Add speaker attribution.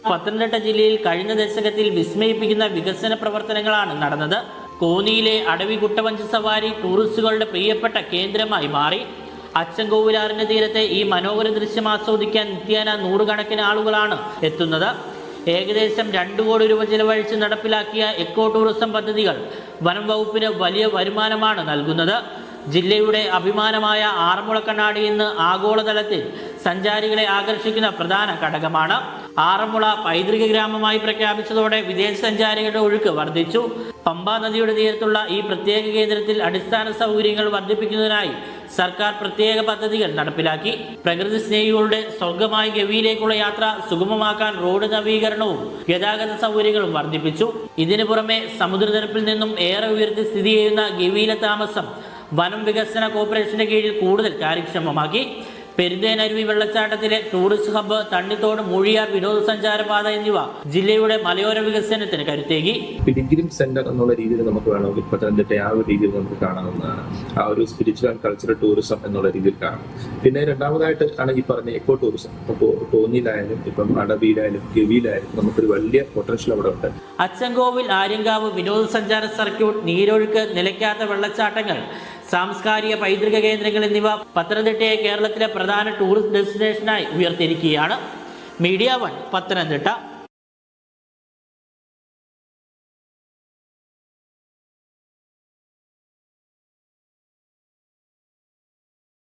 Speaker 1: പത്തനംതിട്ട ജില്ലയിൽ കഴിഞ്ഞ ദശകത്തിൽ വിസ്മയിപ്പിക്കുന്ന വികസന പ്രവർത്തനങ്ങളാണ് നടന്നത്. കോന്നിയിലെ അടവി കുട്ടവഞ്ചി സവാരി ടൂറിസ്റ്റുകളുടെ പ്രിയപ്പെട്ട കേന്ദ്രമായി മാറി. അച്ചൻകോവിലാറിന്റെ തീരത്തെ ഈ മനോഹര ദൃശ്യം ആസ്വദിക്കാൻ നിത്യേന നൂറുകണക്കിന് ആളുകളാണ് എത്തുന്നത്. ഏകദേശം 2 കോടി രൂപ ചെലവഴിച്ച് നടപ്പിലാക്കിയ എക്കോ ടൂറിസം പദ്ധതികൾ വനം വകുപ്പിന് വലിയ വരുമാനമാണ് നൽകുന്നത്. ജില്ലയുടെ അഭിമാനമായ ആറന്മുള കണ്ണാടി ഇന്ന് ആഗോളതലത്തിൽ സഞ്ചാരികളെ ആകർഷിക്കുന്ന പ്രധാന ഘടകമാണ്. ആറന്മുള പൈതൃക ഗ്രാമമായി പ്രഖ്യാപിച്ചതോടെ വിദേശ സഞ്ചാരികളുടെ ഒഴുക്ക് വർദ്ധിച്ചു. പമ്പാ നദിയുടെ തീരത്തുള്ള ഈ പ്രത്യേക കേന്ദ്രത്തിൽ അടിസ്ഥാന സൗകര്യങ്ങൾ വർദ്ധിപ്പിക്കുന്നതിനായി സർക്കാർ പ്രത്യേക പദ്ധതികൾ നടപ്പിലാക്കി. പ്രകൃതി സ്നേഹികളുടെ സ്വർഗമായ ഗവിയിലേക്കുള്ള യാത്ര സുഗമമാക്കാൻ റോഡ് നവീകരണവും ഗതാഗത സൗകര്യങ്ങളും വർദ്ധിപ്പിച്ചു. ഇതിനു പുറമെ സമുദ്രനിരപ്പിൽ നിന്നും ഏറെ ഉയർത്തി സ്ഥിതി ചെയ്യുന്ന ഗവിയിലെ താമസം വനം വികസന കോർപ്പറേഷന്റെ കീഴിൽ കൂടുതൽ കാര്യക്ഷമമാക്കി. പെരുന്തേനരുവി വെള്ളച്ചാട്ടത്തിലെ ടൂറിസ്റ്റ് ഹബ്ബ്, തണ്ണിത്തോട്, മൂഴിയാർ വിനോദസഞ്ചാര പാത എന്നിവ ജില്ലയുടെ മലയോര വികസനത്തിന് കരുത്തേകി.
Speaker 2: പിലിഗ്രിം സെന്റർ എന്നുള്ള രീതിയിൽ നമുക്ക് വേണമെങ്കിൽ പത്തനംതിട്ട ആ ഒരു രീതിയിൽ നമുക്ക് കാണാവുന്നതാണ്. ആ ഒരു സ്പിരിച്വൽ ആൻഡ് കൾച്ചറൽ ടൂറിസം എന്നുള്ള രീതിയിൽ കാണാം. പിന്നെ രണ്ടാമതായിട്ട് ആണ് ഈ പറഞ്ഞ എക്കോ ടൂറിസം. ഇപ്പോൾ കോന്നിയിലായാലും ഇപ്പം അടവിയിലായാലും ഗവിയിലായാലും നമുക്കൊരു വലിയ പൊട്ടൻഷ്യൽ അവിടെ ഉണ്ട്.
Speaker 1: അച്ചൻകോവിൽ, ആര്യങ്കാവ് വിനോദസഞ്ചാര സർക്യൂട്ട്, നീരൊഴുക്ക്, നിലയ്ക്കാത്ത വെള്ളച്ചാട്ടങ്ങൾ, സാംസ്കാരിക പൈതൃക കേന്ദ്രങ്ങൾ എന്നിവ പത്തനംതിട്ടയെ കേരളത്തിലെ പ്രധാന ടൂറിസ്റ്റ് ഡെസ്റ്റിനേഷനായി ഉയർത്തിയിരിക്കുകയാണ്. മീഡിയ 1 പത്തനംതിട്ട.